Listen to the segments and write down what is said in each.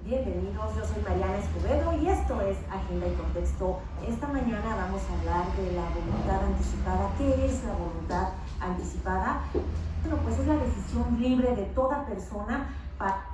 Bienvenidos, yo soy Mariana Escobedo y esto es Agenda y Contexto. Esta mañana vamos a hablar de la voluntad anticipada. ¿Qué es la voluntad anticipada? Bueno, pues es la decisión libre de toda persona para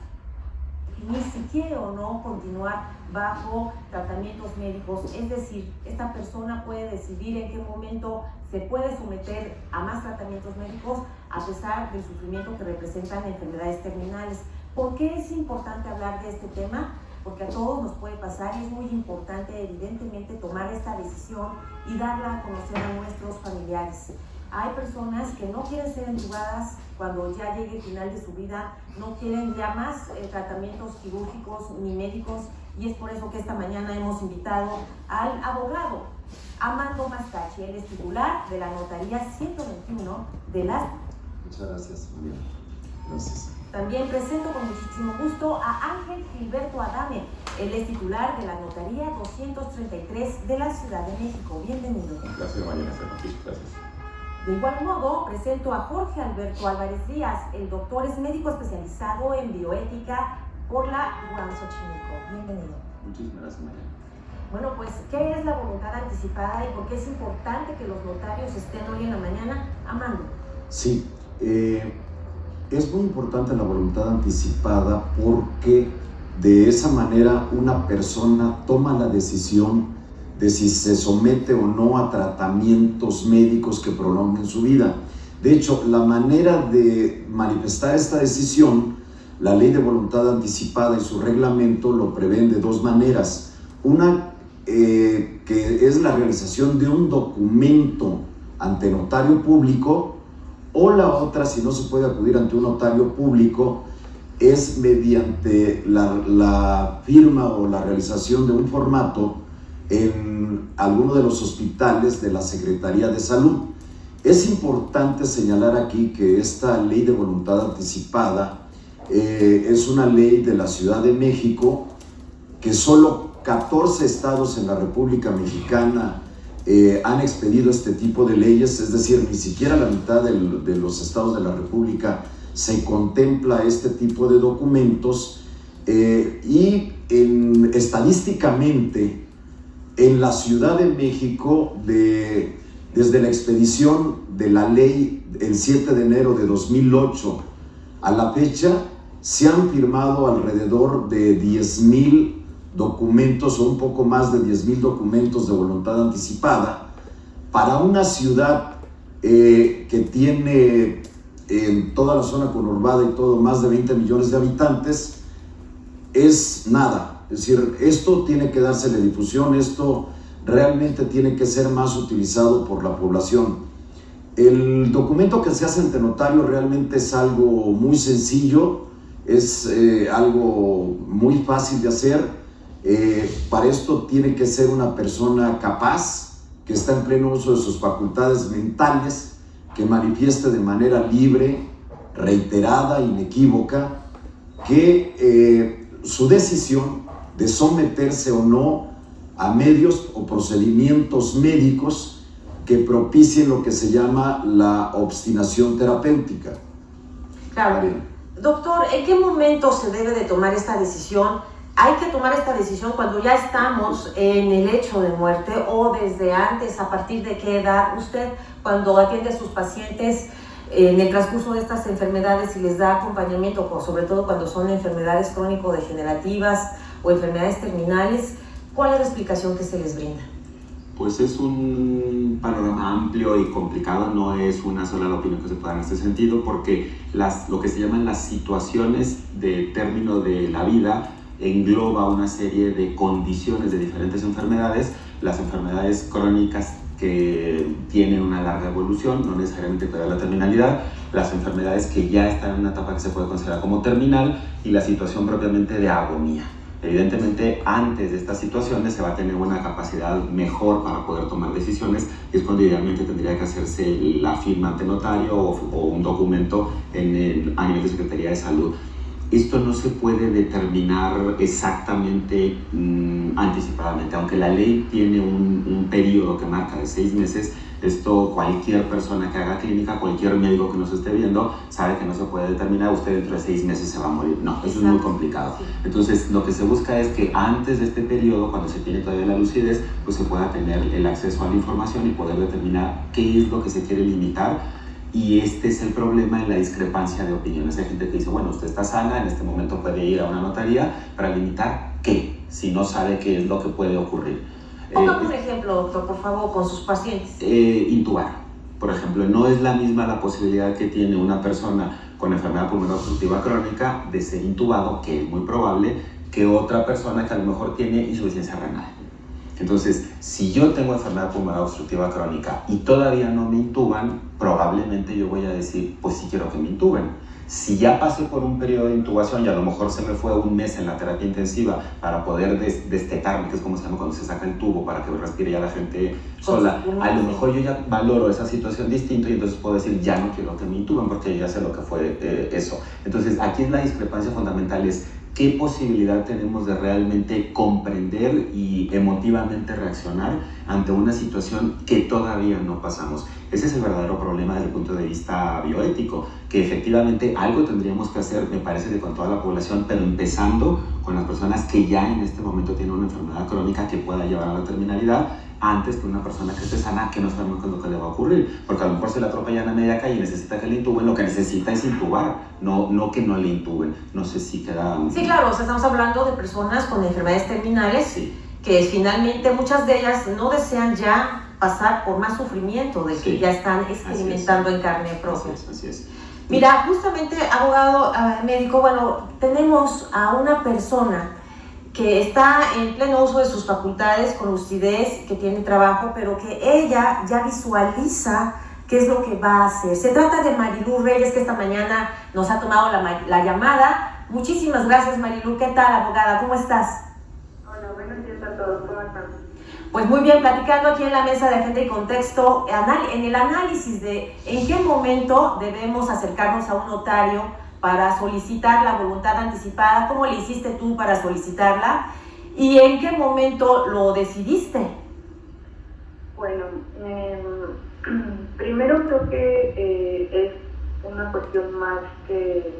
definir si quiere o no continuar bajo tratamientos médicos. Es decir, esta persona puede decidir en qué momento se puede someter a más tratamientos médicos a pesar del sufrimiento que representan enfermedades terminales. ¿Por qué es importante hablar de este tema? Porque a todos nos puede pasar y es muy importante, evidentemente, tomar esta decisión y darla a conocer a nuestros familiares. Hay personas que no quieren ser entubadas cuando ya llegue el final de su vida, no quieren ya más tratamientos quirúrgicos ni médicos, y es por eso que esta mañana hemos invitado al abogado Armando Mascachi. Él es titular de la Notaría 121 de las... Muchas gracias, Mariana. Gracias. También presento con muchísimo gusto a Ángel Gilberto Adame. Él es titular de la Notaría 233 de la Ciudad de México. Bienvenido. Un placer, Mariana, estar aquí. Gracias. De igual modo, presento a Jorge Alberto Álvarez Díaz. El doctor es médico especializado en bioética por la UAM Xochimilco. Bienvenido. Muchísimas gracias, Mariana. Bueno, pues, ¿qué es la voluntad anticipada y por qué es importante que los notarios estén hoy en la mañana? Armando. Sí, es muy importante la voluntad anticipada porque de esa manera una persona toma la decisión de si se somete o no a tratamientos médicos que prolonguen su vida. De hecho, la manera de manifestar esta decisión, la Ley de Voluntad Anticipada y su reglamento lo prevén de dos maneras. Una que es la realización de un documento ante notario público, o la otra, si no se puede acudir ante un notario público, es mediante la firma o la realización de un formato en alguno de los hospitales de la Secretaría de Salud. Es importante señalar aquí que esta Ley de Voluntad Anticipada es una ley de la Ciudad de México, que solo 14 estados en la República Mexicana han expedido este tipo de leyes, es decir, ni siquiera la mitad de los estados de la República se contempla este tipo de documentos, y estadísticamente en la Ciudad de México, desde la expedición de la ley el 7 de enero de 2008 a la fecha, se han firmado alrededor de 10,000 documentos o un poco más de 10,000 documentos de voluntad anticipada para una ciudad que tiene en toda la zona conurbada y todo más de 20 millones de habitantes. Es nada, es decir, esto tiene que dársele difusión, esto realmente tiene que ser más utilizado por la población. El documento que se hace ante notario realmente es algo muy sencillo, es algo muy fácil de hacer. Para esto tiene que ser una persona capaz, que está en pleno uso de sus facultades mentales, que manifieste de manera libre, reiterada, inequívoca, que su decisión de someterse o no a medios o procedimientos médicos que propicien lo que se llama la obstinación terapéutica. Claro. Doctor, ¿en qué momento se debe de tomar esta decisión? ¿Hay que tomar esta decisión cuando ya estamos en el lecho de muerte o desde antes? ¿A partir de qué edad? Usted, cuando atiende a sus pacientes en el transcurso de estas enfermedades y les da acompañamiento, sobre todo cuando son enfermedades crónico-degenerativas o enfermedades terminales, ¿cuál es la explicación que se les brinda? Pues es un panorama amplio y complicado, no es una sola la opinión que se pueda dar en este sentido, porque lo que se llaman las situaciones de término de la vida engloba una serie de condiciones de diferentes enfermedades. Las enfermedades crónicas que tienen una larga evolución, no necesariamente puede haber la terminalidad, las enfermedades que ya están en una etapa que se puede considerar como terminal, y la situación propiamente de agonía. Evidentemente, antes de estas situaciones se va a tener una capacidad mejor para poder tomar decisiones, y es cuando idealmente tendría que hacerse la firma ante notario o un documento a nivel de Secretaría de Salud. esto no se puede determinar exactamente anticipadamente. Aunque la ley tiene un periodo que marca de 6 meses, esto cualquier persona que haga clínica, cualquier médico que nos esté viendo, sabe que no se puede determinar, usted dentro de 6 meses se va a morir. No, eso es muy complicado. Entonces, lo que se busca es que antes de este periodo, cuando se tiene todavía la lucidez, pues se pueda tener el acceso a la información y poder determinar qué es lo que se quiere limitar. Y este es el problema en la discrepancia de opiniones. Hay gente que dice, bueno, usted está sana, en este momento puede ir a una notaría para limitar qué, si no sabe qué es lo que puede ocurrir. Ponga un ejemplo, doctor, por favor, con sus pacientes. Intubar, por ejemplo, no es la misma la posibilidad que tiene una persona con enfermedad pulmonar obstructiva crónica de ser intubado, que es muy probable, que otra persona que a lo mejor tiene insuficiencia renal. Entonces, si yo tengo enfermedad pulmonar obstructiva crónica y todavía no me intuban, probablemente yo voy a decir, pues sí quiero que me intuben. Si ya pasé por un periodo de intubación y a lo mejor se me fue un mes en la terapia intensiva para poder destetarme, que es como se llama cuando se saca el tubo para que respire ya la gente sola, a lo mejor yo ya valoro esa situación distinto y entonces puedo decir, ya no quiero que me intuben porque ya sé lo que fue eso. Entonces, aquí la discrepancia fundamental es qué posibilidad tenemos de realmente comprender y emotivamente reaccionar ante una situación que todavía no pasamos. Ese es el verdadero problema desde el punto de vista bioético, que efectivamente algo tendríamos que hacer, me parece, que con toda la población, pero empezando con las personas que ya en este momento tienen una enfermedad crónica que pueda llevar a la terminalidad, antes que una persona que esté sana, que no sabemos qué es lo que le va a ocurrir, porque a lo mejor se le atropellan a media calle y necesita que le intuben, lo que necesita es intubar, no que no le intuben. No sé si queda... Sí, claro, o sea, estamos hablando de personas con enfermedades terminales, sí, que finalmente muchas de ellas no desean ya pasar por más sufrimiento, de que sí, ya están experimentando en carne propia. Así es. Mira, justamente, abogado, médico, bueno, tenemos a una persona que está en pleno uso de sus facultades, con lucidez, que tiene trabajo, pero que ella ya visualiza qué es lo que va a hacer. Se trata de Marilú Reyes, que esta mañana nos ha tomado la llamada. Muchísimas gracias, Marilú. ¿Qué tal, abogada? ¿Cómo estás? Hola, buenos días a todos. ¿Cómo están? Pues muy bien, platicando aquí en la mesa de Agenda y Contexto, en el análisis de en qué momento debemos acercarnos a un notario para solicitar la voluntad anticipada, cómo le hiciste tú para solicitarla y en qué momento lo decidiste. Bueno, primero creo que es una cuestión más que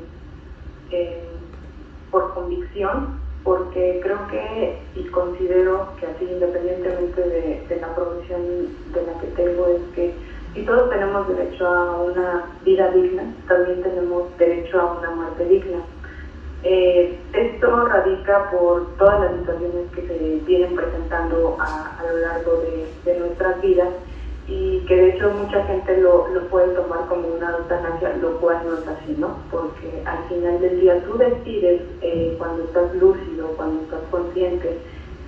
por convicción, porque creo que y considero que así, independientemente de la profesión de la que tengo, es que si todos tenemos derecho a una vida digna, también tenemos derecho a una muerte digna. Esto radica por todas las situaciones que se vienen presentando a lo largo de nuestras vidas, y que de hecho mucha gente lo puede tomar como una eutanasia, lo cual no es así, ¿no? Porque al final del día tú decides, cuando estás lúcido, cuando estás consciente,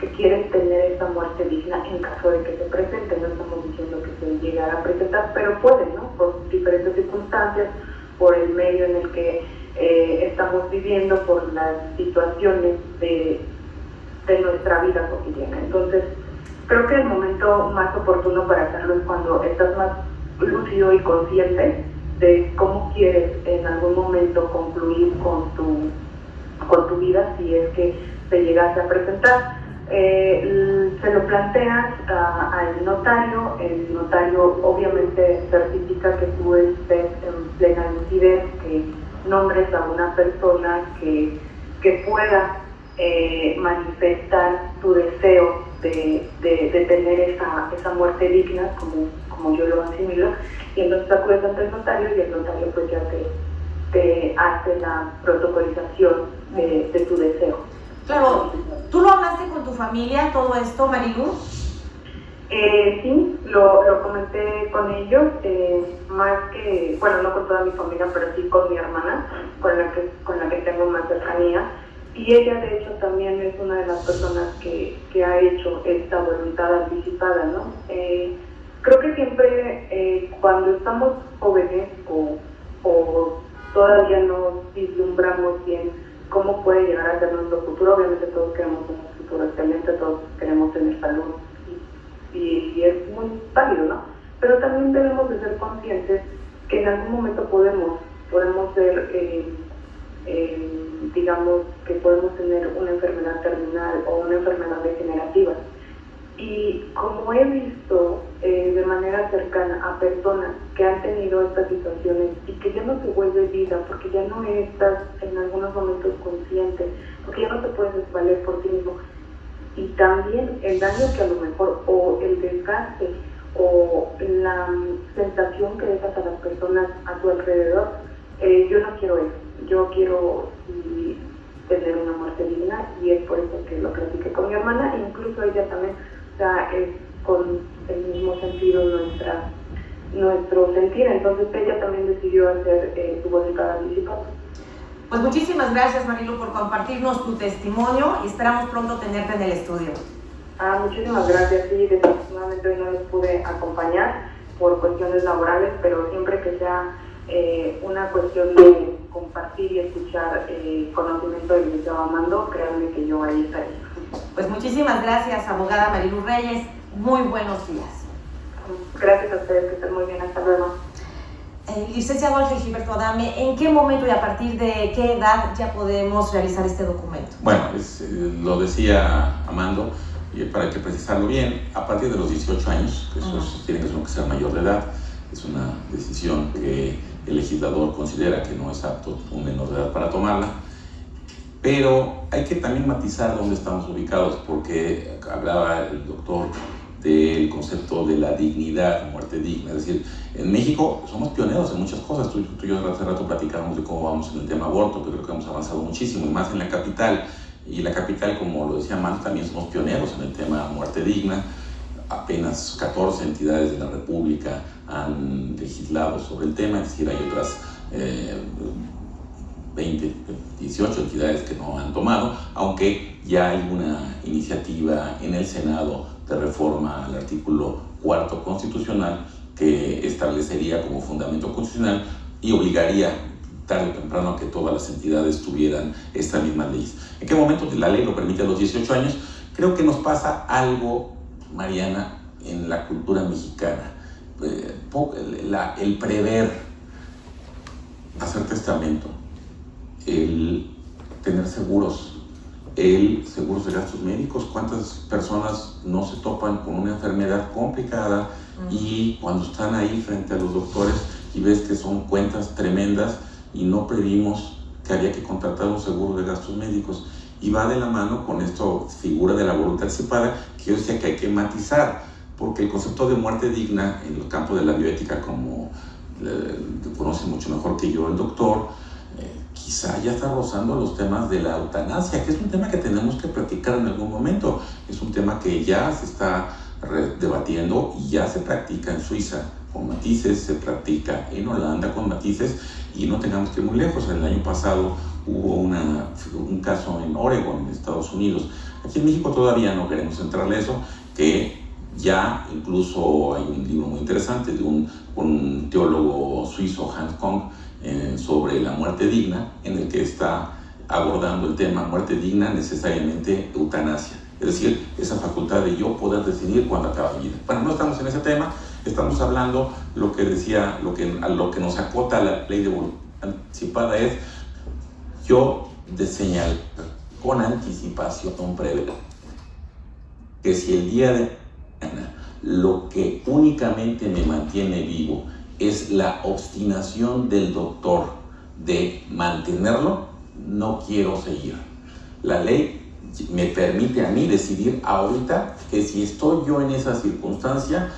que quieres tener esa muerte digna en caso de que se presente. No estamos diciendo que se llegara a presentar, pero puede, ¿no? Por diferentes circunstancias, por el medio en el que estamos viviendo, por las situaciones de nuestra vida cotidiana. Entonces, creo que el momento más oportuno para hacerlo es cuando estás más lúcido y consciente de cómo quieres en algún momento concluir con tu vida, si es que se llegase a presentar. Se lo planteas al notario. El notario obviamente certifica que tú estés en plena lucidez, que nombres a una persona que pueda manifestar tu deseo de tener esa muerte digna, como yo lo asimilo, y entonces acudes ante el notario y el notario pues ya te hace la protocolización de tu deseo. Claro, ¿tú lo hablaste con tu familia, todo esto, Marilú? Sí, lo comenté con ellos, más que, bueno, no con toda mi familia, pero sí con mi hermana, con la que tengo más cercanía. Y ella, de hecho, también es una de las personas que ha hecho esta voluntad anticipada, ¿no? Creo que siempre, cuando estamos jóvenes o todavía no vislumbramos bien cómo puede llegar a ser nuestro futuro, obviamente todos queremos un futuro excelente, todos queremos tener salud y es muy válido, ¿no? Pero también debemos de ser conscientes que en algún momento podemos ser digamos que podemos tener una enfermedad terminal o una enfermedad degenerativa. Y como he visto de manera cercana a personas que han tenido estas situaciones y que ya no se vuelve vida, porque ya no estás en algunos momentos consciente, porque ya no te puedes valer por ti mismo, y también el daño que a lo mejor, o el desgaste, o la sensación que dejas a las personas a tu alrededor, yo no quiero eso. Yo quiero tener una muerte digna, y es por eso que lo platiqué con mi hermana, e incluso ella también, o sea, es con el mismo sentido nuestro sentir. Entonces ella también decidió hacer su voluntad anticipada. Pues muchísimas gracias, Marilu, por compartirnos tu testimonio, y esperamos pronto tenerte en el estudio. Muchísimas gracias. Sí, desafortunadamente hoy no les pude acompañar por cuestiones laborales, pero siempre que sea una cuestión de compartir y escuchar conocimiento del licenciado Armando, créanme que yo ahí estaré. Pues muchísimas gracias, abogada Marilu Reyes. Muy buenos días. Gracias a ustedes, que estén muy bien. Hasta luego. Licenciado Ángel Gilberto Adame, ¿en qué momento y a partir de qué edad ya podemos realizar este documento? Bueno, lo decía Armando, y para que precisarlo bien, a partir de los 18 años, que eso tiene que ser mayor de edad, es una decisión que el legislador considera que no es apto un menor de edad para tomarla, pero hay que también matizar dónde estamos ubicados, porque hablaba el doctor del concepto de la dignidad, muerte digna. Es decir, en México somos pioneros en muchas cosas. Tú y yo hace rato platicamos de cómo vamos en el tema aborto, que creo que hemos avanzado muchísimo, y más en la capital. Y la capital, como lo decía Armando, también somos pioneros en el tema muerte digna. Apenas 14 entidades de la República han legislado sobre el tema, es decir, hay otras 18 entidades que no han tomado, aunque ya hay una iniciativa en el Senado de reforma al artículo 4 constitucional que establecería como fundamento constitucional y obligaría tarde o temprano a que todas las entidades tuvieran estas mismas leyes. ¿En qué momento la ley lo permite a los 18 años? Creo que nos pasa algo, Mariana, en la cultura mexicana. El prever hacer testamento, el tener seguros, seguros de gastos médicos. ¿Cuántas personas no se topan con una enfermedad complicada y cuando están ahí frente a los doctores y ves que son cuentas tremendas y no previmos que había que contratar un seguro de gastos médicos? Y va de la mano con esto, figura de la voluntad anticipada, que yo decía que hay que matizar, porque el concepto de muerte digna en el campo de la bioética, como conoce mucho mejor que yo el doctor, quizá ya está rozando los temas de la eutanasia, que es un tema que tenemos que practicar en algún momento. Es un tema que ya se está debatiendo y ya se practica en Suiza con matices, se practica en Holanda con matices, y no tengamos que ir muy lejos. El año pasado hubo un caso en Oregon, en Estados Unidos. Aquí en México todavía no queremos entrarle eso, que ya incluso hay un libro muy interesante de un teólogo suizo, Hans Kong, sobre la muerte digna, en el que está abordando el tema muerte digna, necesariamente eutanasia. Es decir, esa facultad de yo poder decidir cuándo acaba mi vida. Bueno, no estamos en ese tema, estamos hablando lo que decía, a lo que nos acota la ley de voluntad anticipada es yo de señalar con anticipación previa que si el día de mañana lo que únicamente me mantiene vivo es la obstinación del doctor de mantenerlo, no quiero seguir. La ley me permite a mí decidir ahorita que si estoy yo en esa circunstancia,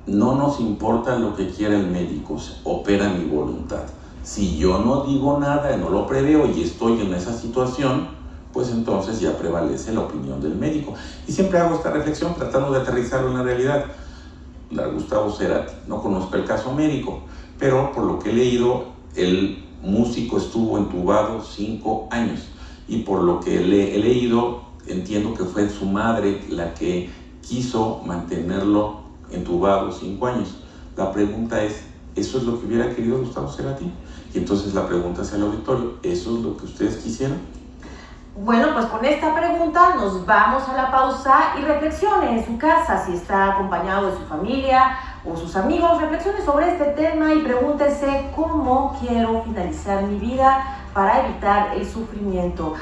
no nos importa lo que quiera el médico, opera mi voluntad. Si yo no digo nada, no lo preveo y estoy en esa situación, pues entonces ya prevalece la opinión del médico. Y siempre hago esta reflexión tratando de aterrizarlo en la realidad. Gustavo Cerati, no conozco el caso médico, pero por lo que he leído, el músico estuvo entubado 5 años, y por lo que he leído, entiendo que fue su madre la que quiso mantenerlo entubado 5 años. La pregunta es, ¿eso es lo que hubiera querido Gustavo Cerati? Y entonces la pregunta hacia el auditorio, ¿eso es lo que ustedes quisieran? Bueno, pues con esta pregunta nos vamos a la pausa y reflexione en su casa, si está acompañado de su familia o sus amigos, reflexione sobre este tema y pregúntese cómo quiero finalizar mi vida, para evitar el sufrimiento.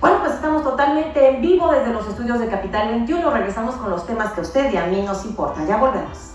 Bueno, pues estamos totalmente en vivo desde los estudios de Capital 21. Regresamos con los temas que a usted y a mí nos importan. Ya volvemos.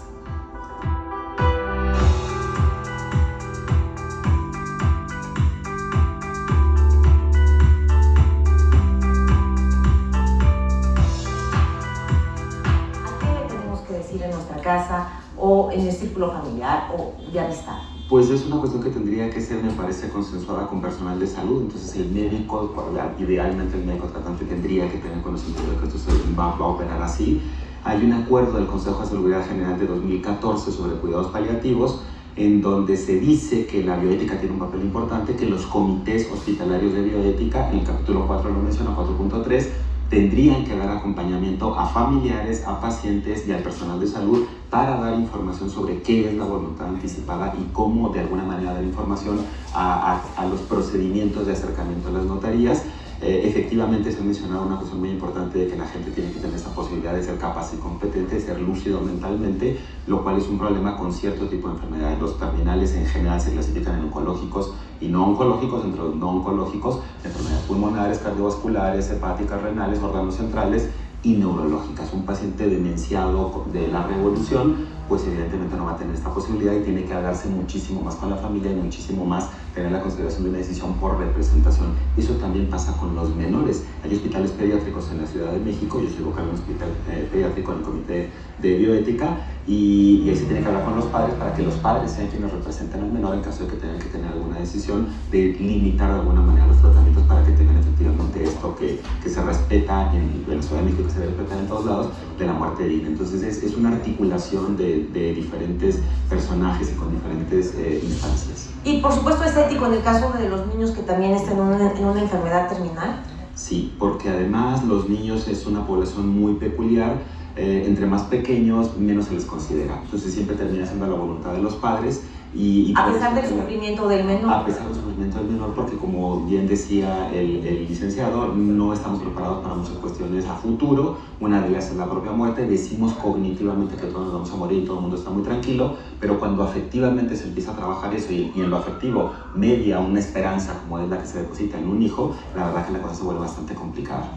En nuestra casa o en el círculo familiar o de amistad? Pues es una cuestión que tendría que ser, me parece, consensuada con personal de salud. Entonces el médico, idealmente el médico tratante tendría que tener conocimiento de que esto se va a operar así. Hay un acuerdo del Consejo de Salubridad General de 2014 sobre cuidados paliativos, en donde se dice que la bioética tiene un papel importante, que los comités hospitalarios de bioética, en el capítulo 4 lo menciona, 4.3, tendrían que dar acompañamiento a familiares, a pacientes y al personal de salud para dar información sobre qué es la voluntad anticipada y cómo de alguna manera dar información a los procedimientos de acercamiento a las notarías. Efectivamente se ha mencionado una cuestión muy importante de que la gente tiene que tener esa posibilidad de ser capaz y competente, de ser lúcido mentalmente, lo cual es un problema con cierto tipo de enfermedades. Los terminales en general se clasifican en oncológicos y no oncológicos. Entre los no oncológicos, enfermedades pulmonares, cardiovasculares, hepáticas, renales, órganos centrales y neurológicas. Un paciente demenciado de la revolución, pues evidentemente no va a tener esta posibilidad y tiene que hablarse muchísimo más con la familia y muchísimo más tener la consideración de una decisión por representación. Eso también pasa con los menores. Hay hospitales pediátricos en la Ciudad de México, yo soy vocal de un hospital pediátrico en el Comité de Bioética, y ahí se tiene que hablar con los padres para que los padres sean quienes representen al menor en caso de que tengan que tener alguna decisión de limitar de alguna manera los tratamientos para que tengan efectivamente esto que se respeta en la Ciudad de México, que se respeta en todos lados, de la muerte digna. Entonces es una articulación de diferentes personajes y con diferentes instancias. Y por supuesto es ético en el caso de los niños que también estén en una enfermedad terminal. Sí, porque además los niños es una población muy peculiar. Entre más pequeños, menos se les considera. Entonces siempre termina siendo la voluntad de los padres. Y a pesar del sufrimiento del menor. A pesar del sufrimiento del menor, porque como bien decía el licenciado, no estamos preparados para muchas cuestiones a futuro. Una de ellas es la propia muerte. Decimos cognitivamente que todos nos vamos a morir y todo el mundo está muy tranquilo, pero cuando afectivamente se empieza a trabajar eso y en lo afectivo media una esperanza como es la que se deposita en un hijo, la verdad que la cosa se vuelve bastante complicada.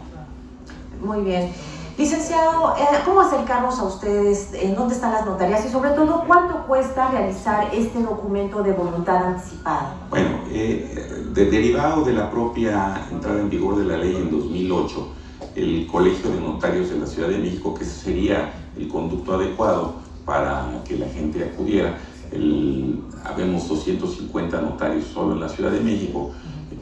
Muy bien. Licenciado, ¿cómo acercarnos a ustedes? ¿En dónde están las notarías? Y sobre todo, ¿cuánto cuesta realizar este documento de voluntad anticipada? Bueno, derivado de la propia entrada en vigor de la ley en 2008, el Colegio de Notarios de la Ciudad de México, que sería el conducto adecuado para que la gente acudiera, habemos 250 notarios solo en la Ciudad de México,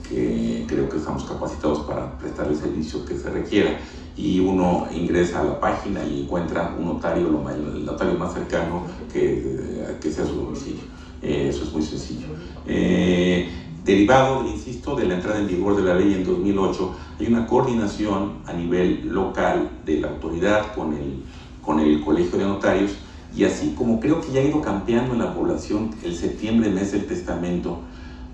que creo que estamos capacitados para prestar el servicio que se requiera, y uno ingresa a la página y encuentra un notario, el notario más cercano que sea su domicilio. Eso es muy sencillo. Derivado, insisto, de la entrada en vigor de la ley en 2008, hay una coordinación a nivel local de la autoridad con el Colegio de Notarios, y así como creo que ya ha ido cambiando en la población el septiembre, mes del testamento,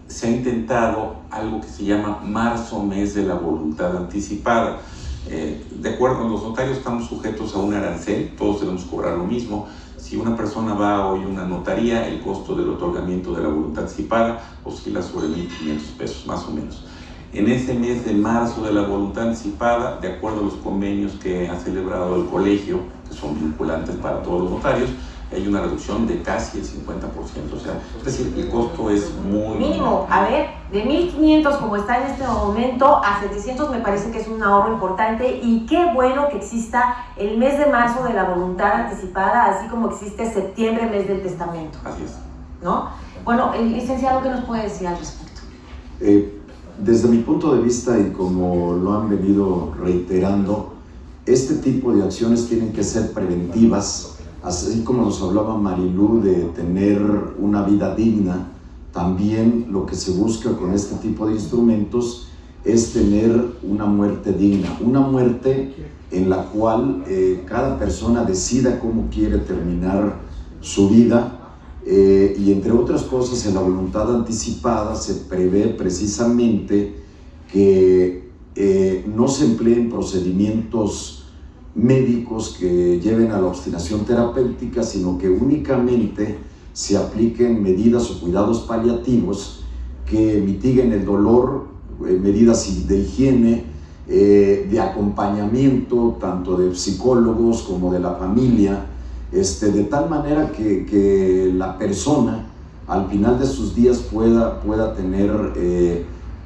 se ha intentado algo que se llama marzo, mes de la voluntad anticipada. De acuerdo, los notarios estamos sujetos a un arancel, todos debemos cobrar lo mismo. Si una persona va hoy a una notaría, el costo del otorgamiento de la voluntad anticipada oscila sobre 1,500 pesos, más o menos. En ese mes de marzo de la voluntad anticipada, de acuerdo a los convenios que ha celebrado el colegio, que son vinculantes para todos los notarios, hay una reducción de casi el 50%. O sea, es decir, el costo es muy... Mínimo, a ver, de 1,500 como está en este momento a 700 me parece que es un ahorro importante, y qué bueno que exista el mes de marzo de la voluntad anticipada, así como existe septiembre, mes del testamento. Así es. ¿No? Bueno, el licenciado, ¿qué nos puede decir al respecto? Desde mi punto de vista, y como lo han venido reiterando, este tipo de acciones tienen que ser preventivas. Así como nos hablaba Marilú de tener una vida digna, también lo que se busca con este tipo de instrumentos es tener una muerte digna, una muerte en la cual cada persona decida cómo quiere terminar su vida, y entre otras cosas en la voluntad anticipada se prevé precisamente que no se empleen procedimientos médicos que lleven a la obstinación terapéutica, sino que únicamente se apliquen medidas o cuidados paliativos que mitiguen el dolor, medidas de higiene, de acompañamiento, tanto de psicólogos como de la familia, de tal manera que la persona al final de sus días pueda tener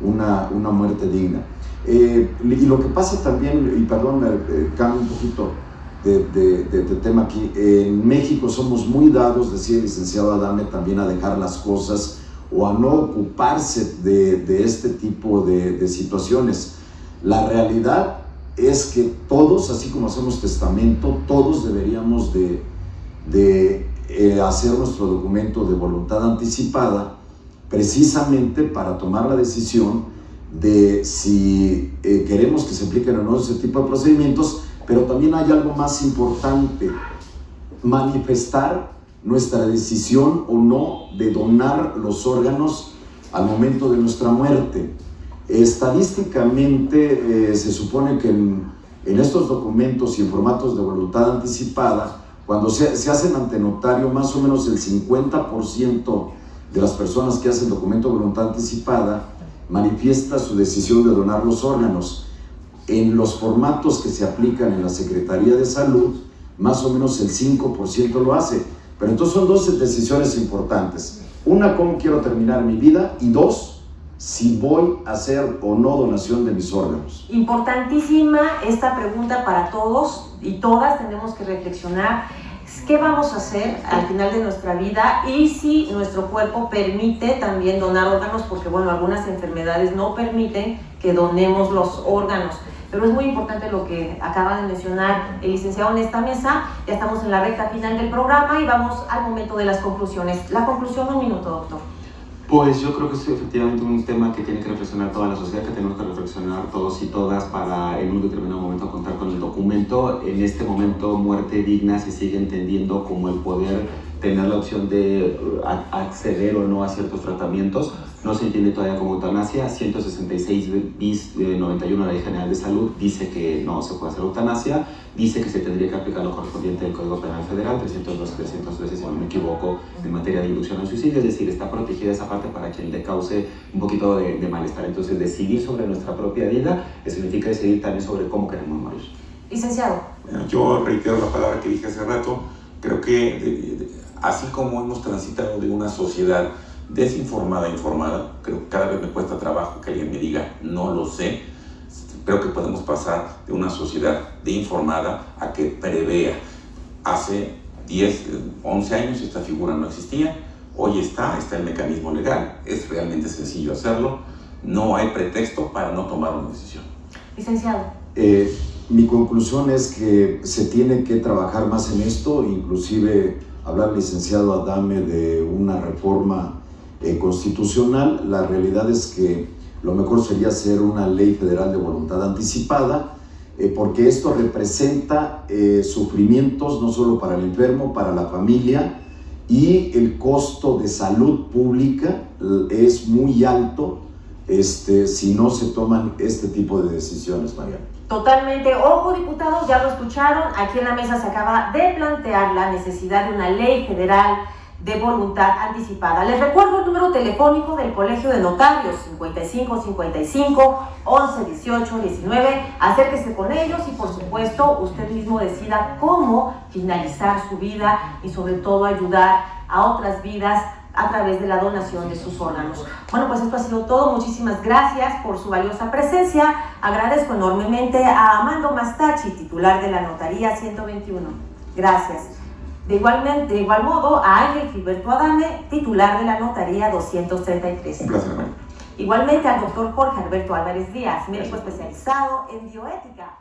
una muerte digna. Y lo que pasa también, y perdón, cambio un poquito de tema aquí, en México somos muy dados, decía el licenciado Adame, también a dejar las cosas o a no ocuparse de este tipo de situaciones. La realidad es que todos, así como hacemos testamento, todos deberíamos de hacer nuestro documento de voluntad anticipada, precisamente para tomar la decisión de si queremos que se apliquen o no ese tipo de procedimientos, pero también hay algo más importante: manifestar nuestra decisión o no de donar los órganos al momento de nuestra muerte. Estadísticamente se supone que en estos documentos y en formatos de voluntad anticipada, cuando se hacen ante notario, más o menos el 50% de las personas que hacen documento de voluntad anticipada manifiesta su decisión de donar los órganos. En los formatos que se aplican en la Secretaría de Salud, más o menos el 5% lo hace. Pero entonces son dos decisiones importantes. Una, cómo quiero terminar mi vida, y dos, si voy a hacer o no donación de mis órganos. Importantísima esta pregunta para todos y todas. Tenemos que reflexionar qué vamos a hacer al final de nuestra vida y si nuestro cuerpo permite también donar órganos, porque bueno, algunas enfermedades no permiten que donemos los órganos. Pero es muy importante lo que acaba de mencionar el licenciado en esta mesa. Ya estamos en la recta final del programa y vamos al momento de las conclusiones. La conclusión, 1 minuto, doctor. Pues yo creo que es efectivamente un tema que tiene que reflexionar toda la sociedad, que tenemos que reflexionar todos y todas para en un determinado momento contar con el documento. En este momento, muerte digna se sigue entendiendo como el poder tener la opción de acceder o no a ciertos tratamientos. No se entiende todavía como eutanasia. 166 bis de 91 de la Ley General de Salud dice que no se puede hacer eutanasia. Dice que se tendría que aplicar lo correspondiente del Código Penal Federal, 312-313, si no me equivoco, en materia de inducción al suicidio. Es decir, está protegida esa parte para quien le cause un poquito de malestar. Entonces, decidir sobre nuestra propia vida significa decidir también sobre cómo queremos morir. Licenciado. Bueno, yo reitero la palabra que dije hace rato. Creo que así como hemos transitado de una sociedad desinformada a informada, creo que cada vez me cuesta trabajo que alguien me diga no lo sé. Creo que podemos pasar de una sociedad de informada a que prevea. Hace 10, 11 años esta figura no existía, hoy está el mecanismo legal, es realmente sencillo hacerlo, no hay pretexto para no tomar una decisión. Licenciado. Mi conclusión es que se tiene que trabajar más en esto, inclusive hablar el licenciado Adame de una reforma constitucional. La realidad es que lo mejor sería hacer una ley federal de voluntad anticipada, porque esto representa sufrimientos no solo para el enfermo, para la familia, y el costo de salud pública es muy alto si no se toman este tipo de decisiones, Mariana. Totalmente. Ojo, diputados, ya lo escucharon. Aquí en la mesa se acaba de plantear la necesidad de una ley federal de voluntad anticipada. Les recuerdo el número telefónico del Colegio de Notarios, 55 55 11 18 19. Acérquese con ellos y, por supuesto, usted mismo decida cómo finalizar su vida y, sobre todo, ayudar a otras vidas a través de la donación de sus órganos. Bueno, pues esto ha sido todo. Muchísimas gracias por su valiosa presencia. Agradezco enormemente a Amando Mastachi, titular de la Notaría 121. Gracias. De igual modo, a Ángel Gilberto Adame, titular de la Notaría 233. Un placer, María. Igualmente al doctor Jorge Alberto Álvarez Díaz, médico especializado en bioética.